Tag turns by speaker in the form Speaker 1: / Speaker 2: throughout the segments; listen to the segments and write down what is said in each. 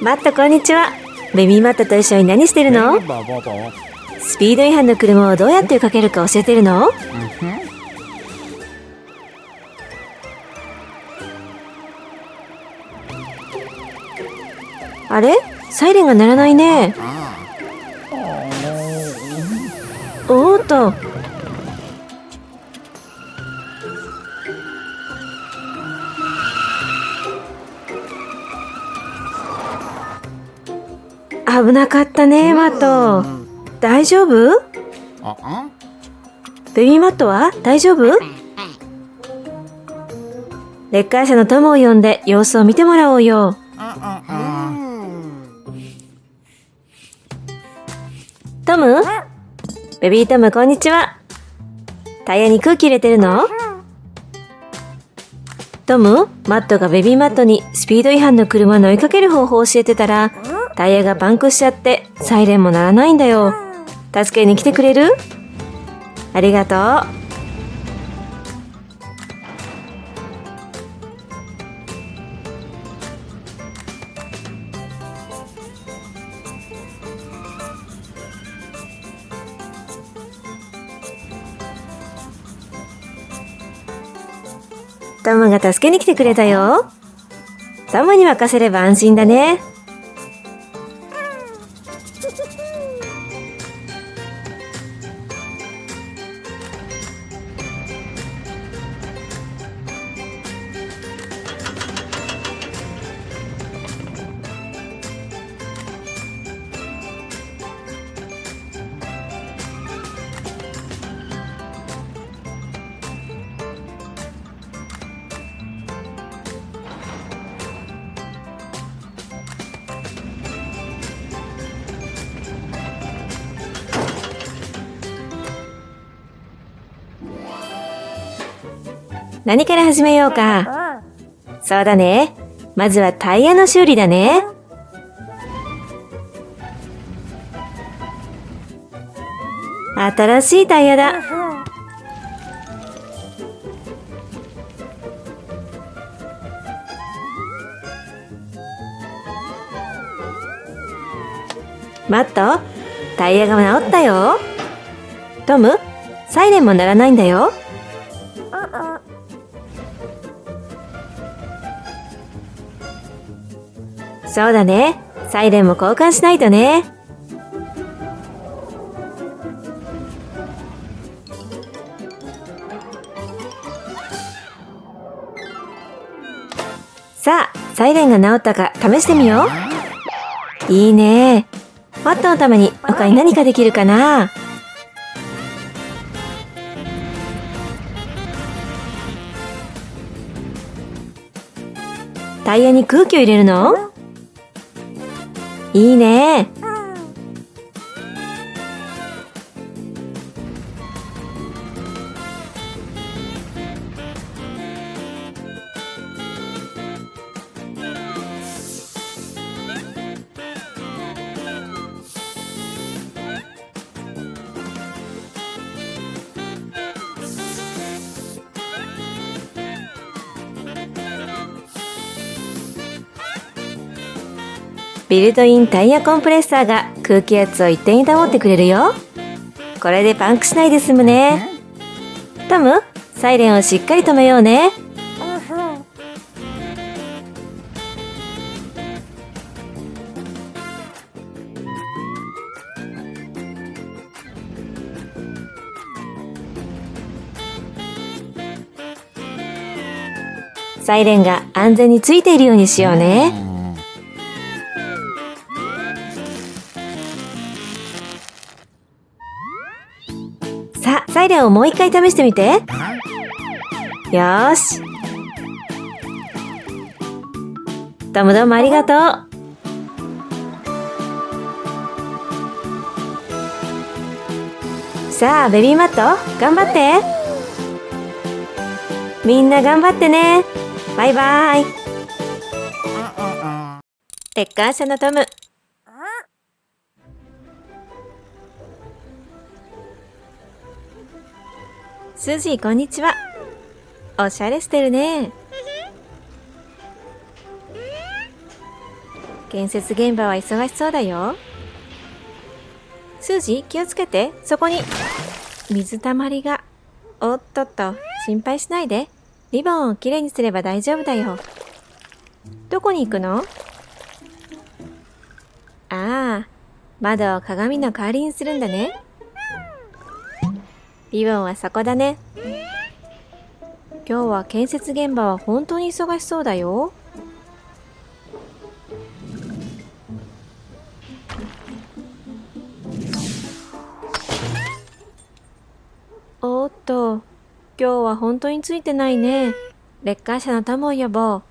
Speaker 1: マットこんにちは。ベビーマットと一緒に何してるの？スピード違反の車をどうやって追いかけるか教えてるの？あれ？サイレンが鳴らないね。おーっと。危なかったね、マット。大丈夫？ベビーマットは大丈夫？レッカー車のトムを呼んで様子を見てもらおうよ。トム？ベビートムこんにちは。タイヤに空気入れてるの？トム、マットがベビーマットにスピード違反の車の追いかける方法を教えてたら、タイヤがパンクしちゃってサイレンも鳴らないんだよ。助けに来てくれる？ありがとう。トムが助けに来てくれたよ。トムに任せれば安心だね。何から始めようか。そうだね。まずはタイヤの修理だね。新しいタイヤだ。マット、タイヤが治ったよ。トム、サイレンも鳴らないんだよ。そうだね。サイレンも交換しないとね。さあ、サイレンが治ったか試してみよう。いいね。マットのために他に何かできるかな。タイヤに空気を入れるの？いいね。ビルトインタイヤコンプレッサーが空気圧を一定に保ってくれるよ。これでパンクしないで済むね。トム、サイレンをしっかり止めようね。サイレンが安全についているようにしようね。さあ、サイレンをもう一回試してみて。よーし。トムどうもありがとう。さあ、ベビーマット、頑張って。みんな頑張ってね。バイバイ。レッカー車のトム。スジーこんにちは。おしゃれしてるね。建設現場は忙しそうだよ。スージー、気をつけて。そこに水たまりが。おっとっと、心配しないで。リボンをきれいにすれば大丈夫だよ。どこに行くの？ああ、窓を鏡の代わりにするんだね。リボンはそこだね。今日は建設現場は本当に忙しそうだよ。おっと、今日は本当についてないね。レッカー車のトムを呼ぼう。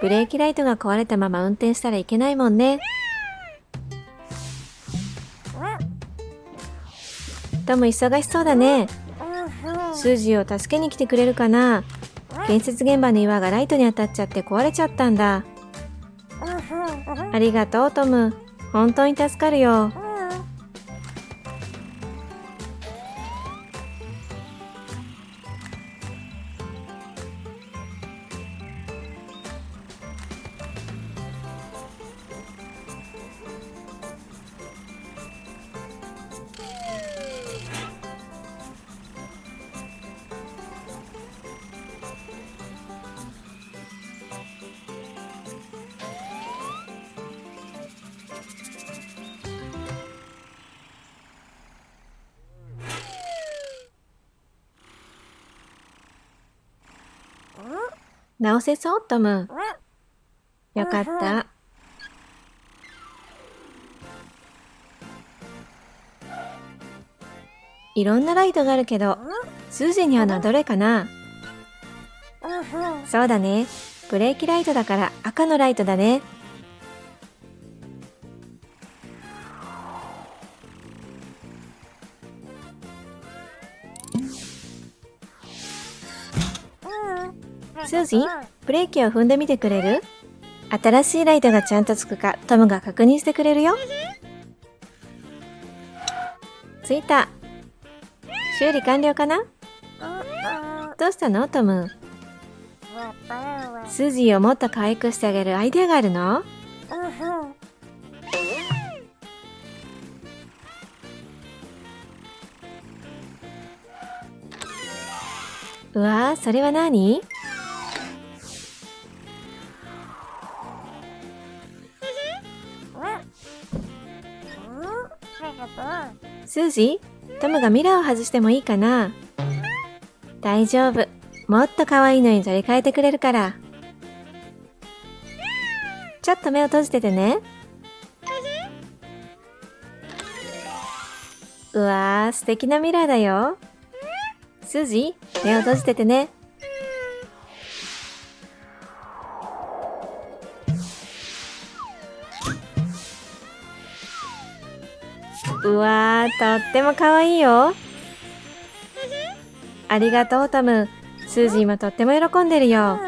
Speaker 1: ブレーキライトが壊れたまま運転したらいけないもんね。トム忙しそうだね。スージーを助けに来てくれるかな。建設現場の岩がライトに当たっちゃって壊れちゃったんだ。ありがとうトム。本当に助かるよ。直せそうトム。よかった。いろんなライトがあるけど、スージーに合うのはどれかな？そうだね。ブレーキライトだから赤のライトだね。スージー、ブレーキを踏んでみてくれる？新しいライトがちゃんとつくかトムが確認してくれるよ。ついた。修理完了かな？どうしたのトム？スージーをもっと可愛くしてあげるアイデアがあるの？うわー、それは何？スージー、トムがミラーを外してもいいかな？大丈夫。もっと可愛いのに取り替えてくれるから。ちょっと目を閉じててね。うわー、素敵なミラーだよ。スージー、目を閉じててね。うわー、とっても可愛いよ。ありがとうトム。スージーもとっても喜んでるよ。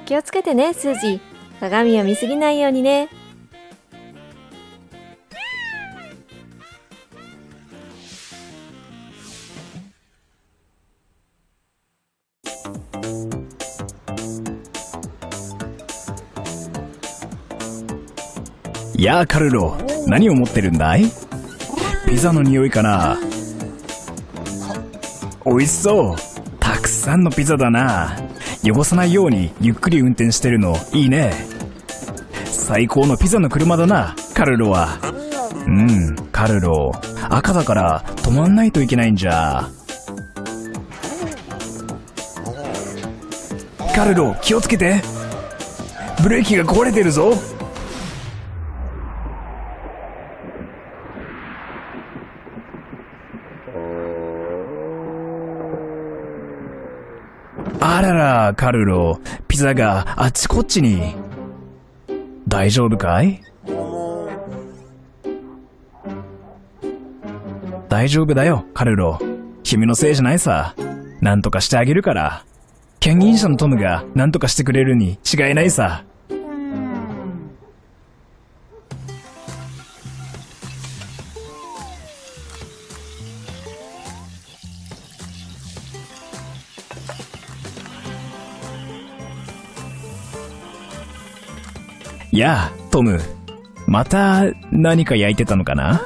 Speaker 1: 気をつけてねスージー。鏡を見すぎないようにね。
Speaker 2: やあカルロ、何を持ってるんだい？ピザの匂いかな？おいしそう。たくさんのピザだな。汚さないようにゆっくり運転してるのいいね。最高のピザの車だなカルロは。カルロ、赤だから止まんないといけないんじゃ。カルロ、気をつけて。ブレーキが壊れてるぞ。あらら、カルロ、ピザがあっちこっちに。大丈夫かい？大丈夫だよ、カルロ。君のせいじゃないさ。なんとかしてあげるから。牽引者のトムがなんとかしてくれるに違いないさ。やあ、トム。また何か焼いてたのかな？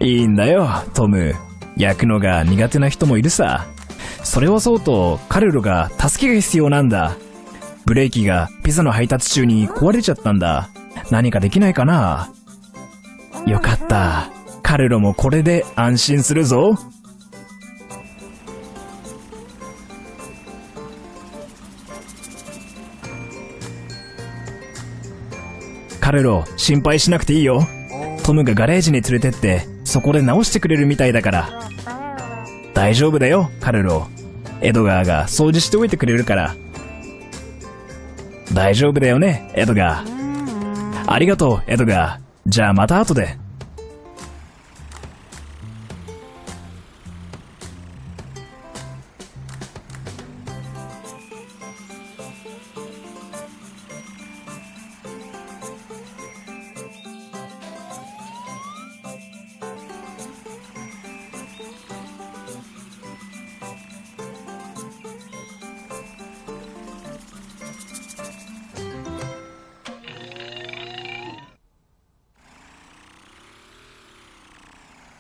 Speaker 2: いいんだよ、トム。焼くのが苦手な人もいるさ。それはそうと、カルロが助けが必要なんだ。ブレーキがピザの配達中に壊れちゃったんだ。何かできないかな？よかった。カルロもこれで安心するぞ。カルロ、心配しなくていいよ。トムがガレージに連れてって、そこで直してくれるみたいだから。大丈夫だよ、カルロ。エドガーが掃除しておいてくれるから。大丈夫だよね、エドガー。ありがとう、エドガー。じゃあまた後で。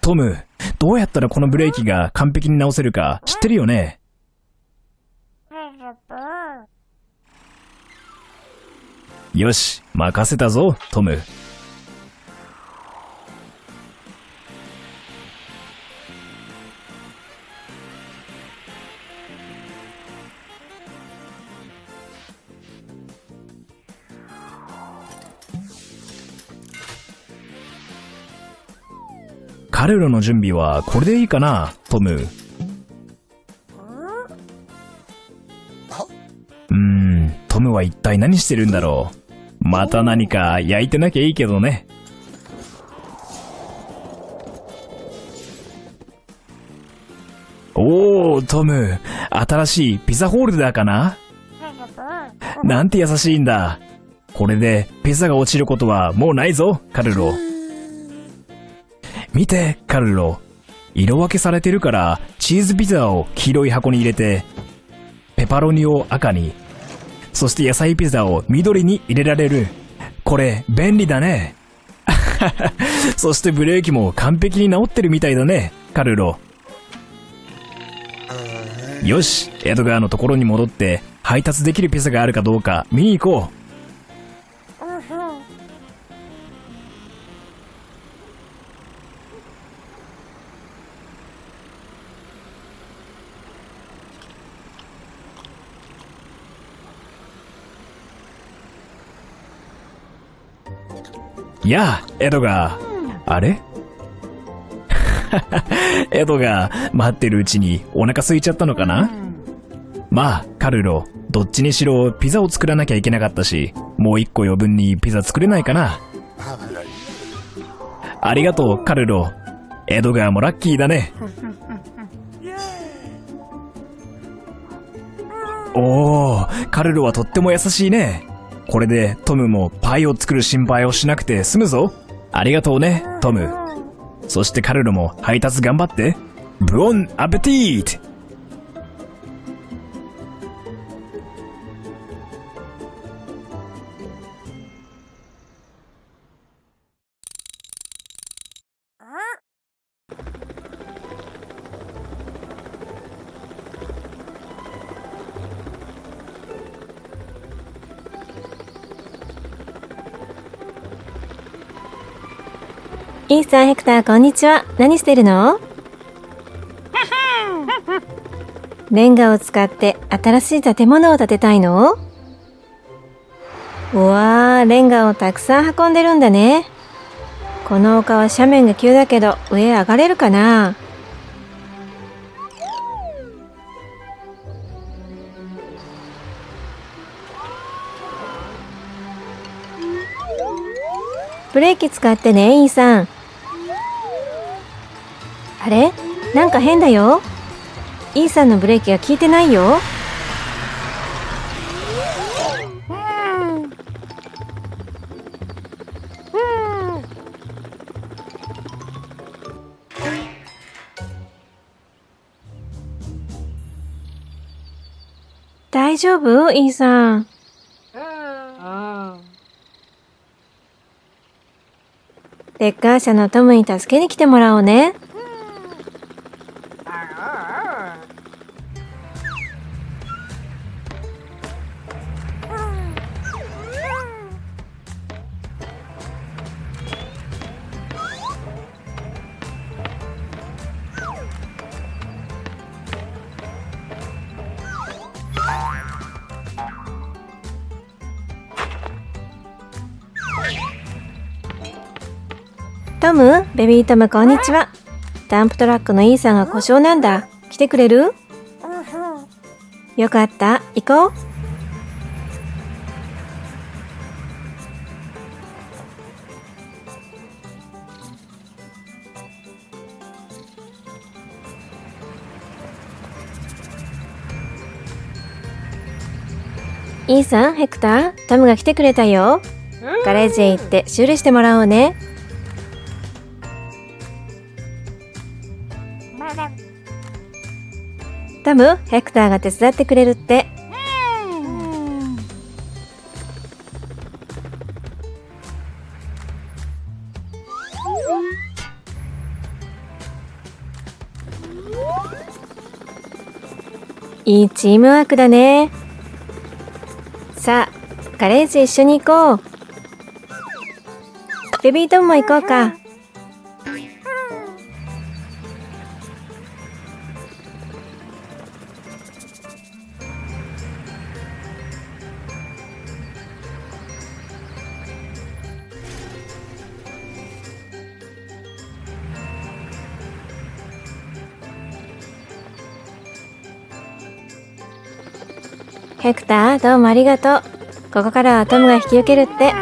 Speaker 2: トム、どうやったらこのブレーキが完璧に直せるか知ってるよね？よし、任せたぞ、トム。カルロの準備はこれでいいかな、トム。トムは一体何してるんだろう。また何か焼いてなきゃいいけどね。おー、トム、新しいピザホルダーかな？なんて優しいんだ。これでピザが落ちることはもうないぞ、カルロ。見て、カルロ。色分けされてるから、チーズピザを黄色い箱に入れて、ペパロニを赤に、そして野菜ピザを緑に入れられる。これ、便利だね。そしてブレーキも完璧に直ってるみたいだね、カルロ。よし、エドガーのところに戻って、配達できるピザがあるかどうか見に行こう。やあ、エドガー。あれ？エドガー、待ってるうちにお腹空いちゃったのかな？まあ、カルロ、どっちにしろピザを作らなきゃいけなかったし、もう一個余分にピザ作れないかな？ありがとう、カルロ。エドガーもラッキーだね。おー、カルロはとっても優しいね。これでトムもパイを作る心配をしなくて済むぞ。ありがとうね、トム。そしてカルロも配達頑張って。ブオンアペティート。
Speaker 1: イースターヘクター、こんにちは。何してるの？レンガを使って新しい建物を建てたいの？うわー、レンガをたくさん運んでるんだね。この丘は斜面が急だけど上へ上がれるかな？ブレーキ使ってね、イーさん。あれ？なんか変だよ。イーさんのブレーキが効いてないよ。大丈夫イーさん。レッカー車のトムに助けに来てもらおうね。トム、ベビートムこんにちは。ダンプトラックのイーさんが故障なんだ。来てくれる？よかった。行こう。イーさん、ヘクター、トムが来てくれたよ。ガレージへ行って修理してもらおうね。トム、ヘクターが手伝ってくれるって。いいチームワークだね。さあ、ガレージ一緒に行こう。ベビートムも行こうか。ヘクター、どうもありがとう。ここからはトムが引き受けるって。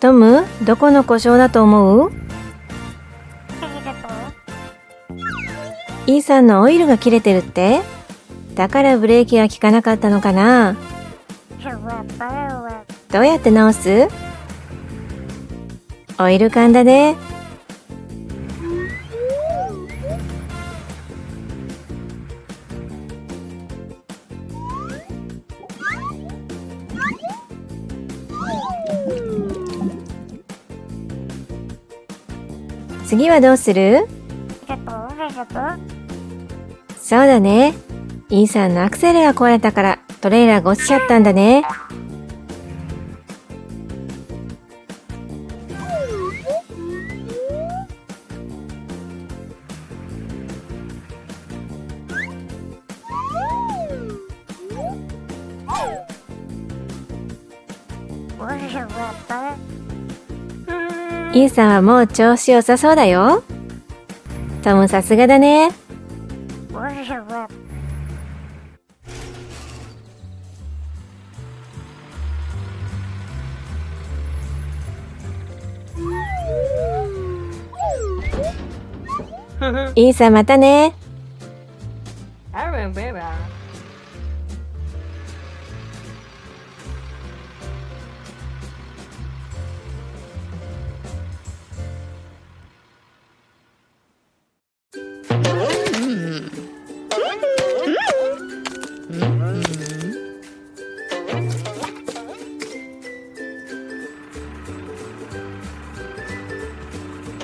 Speaker 1: トム、どこの故障だと思う？イーさんのオイルが切れてるって？だからブレーキが効かなかったのかな？どうやって直す？オイル缶だね。次はどうする？そうだね。イーさんのアクセルが壊れたからトレーラーが落ちちゃったんだね。イーさんはもう調子良さそうだよ。トムさすがだね。イーさんまたね。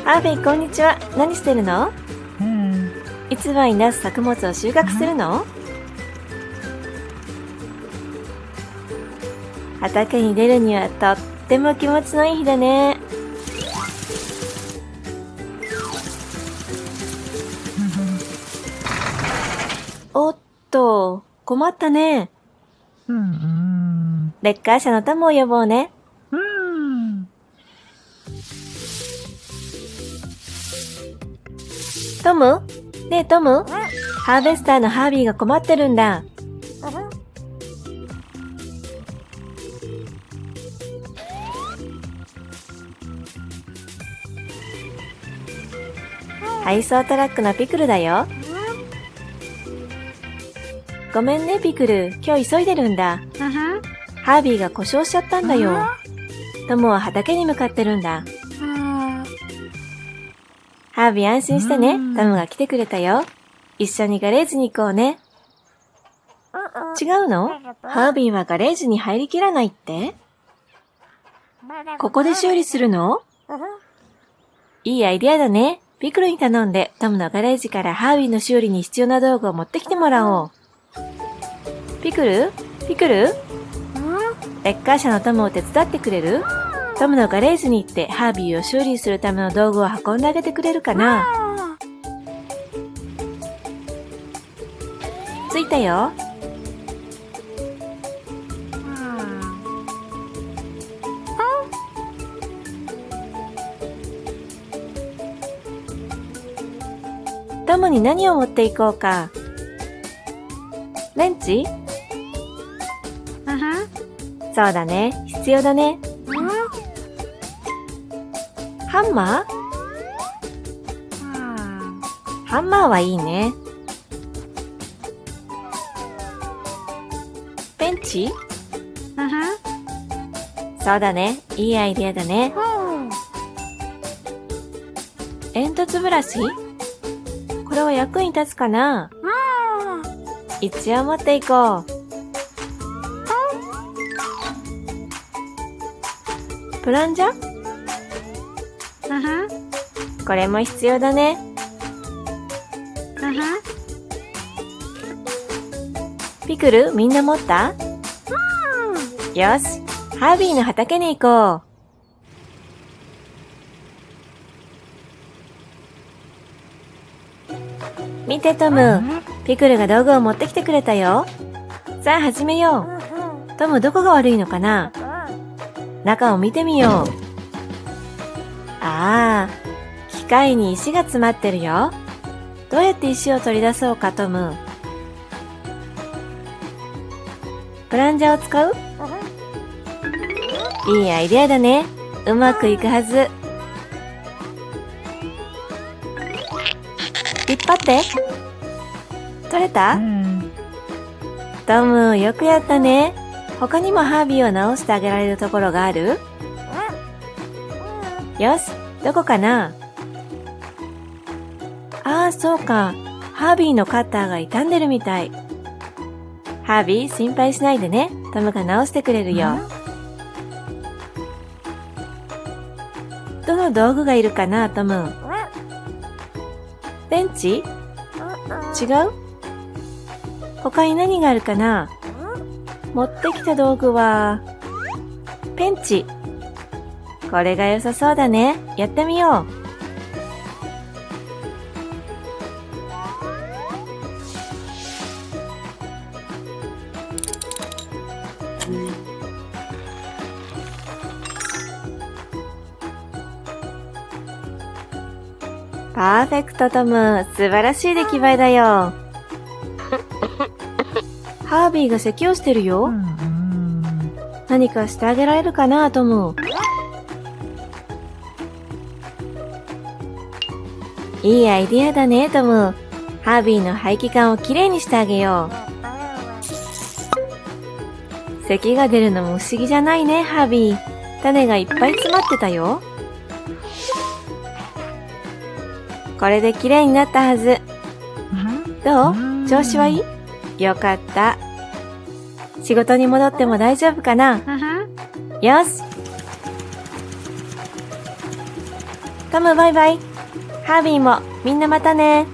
Speaker 1: ハーベイこんにちは。何してるの？いつもに出す作物を収穫するの？畑に出るにはとっても気持ちのいい日だね。おっと、困ったね。レッカー車のトムを呼ぼうね。トム？ねえトム？ハーベスターのハービーが困ってるんだ。配送トラックのピクルだよ。ごめんねピクル、今日急いでるんだ。ハービーが故障しちゃったんだよ。トムは畑に向かってるんだ。ハービー安心してね。トムが来てくれたよ。一緒にガレージに行こうね。違うの？ハービーはガレージに入りきらないって？ここで修理するの？いいアイディアだね。ピクルに頼んでトムのガレージからハービーの修理に必要な道具を持ってきてもらおう。ピクル？ピクル？レッカー車のトムを手伝ってくれる？トムのガレージに行ってハービーを修理するための道具を運んであげてくれるかな？着いたよ。トムに何を持っていこうか。レンチ？そうだね。必要だね。ハンマー？ハンマーはいいね。ペンチ？そうだね。いいアイデアだね。煙突ブラシ？これは役に立つかな？一応持っていこう。プランジャ？これも必要だね。ピクル、みんな持った？よし、ハービーの畑に行こう。見てトム、ピクルが道具を持ってきてくれたよ。さあ始めよう。トムどこが悪いのかな？中を見てみよう。ああ、機械に石が詰まってるよ。どうやって石を取り出そうかトム。プランジャーを使う？いいアイデアだね。うまくいくはず。引っ張って。取れた？トム、よくやったね。他にもハービーを直してあげられるところがある？よし、どこかな？ああ、そうか。ハービーのカッターが傷んでるみたい。ハービー、心配しないでね。トムが直してくれるよ。どの道具がいるかな、トム。ペンチ？違う？他に何があるかな？持ってきた道具は、ペンチ。これが良さそうだね。やってみよう。パーフェクトトム、素晴らしい出来栄えだよ。ハービーが咳をしてるよ。何かしてあげられるかな、トム。いいアイディアだね、トム。ハービーの排気管をきれいにしてあげよう。咳が出るのも不思議じゃないね、ハービー。種がいっぱい詰まってたよ。これできれいになったはず。どう？調子はいい？よかった。仕事に戻っても大丈夫かな？よし。トムバイバイ。ハービーもみんなまたね。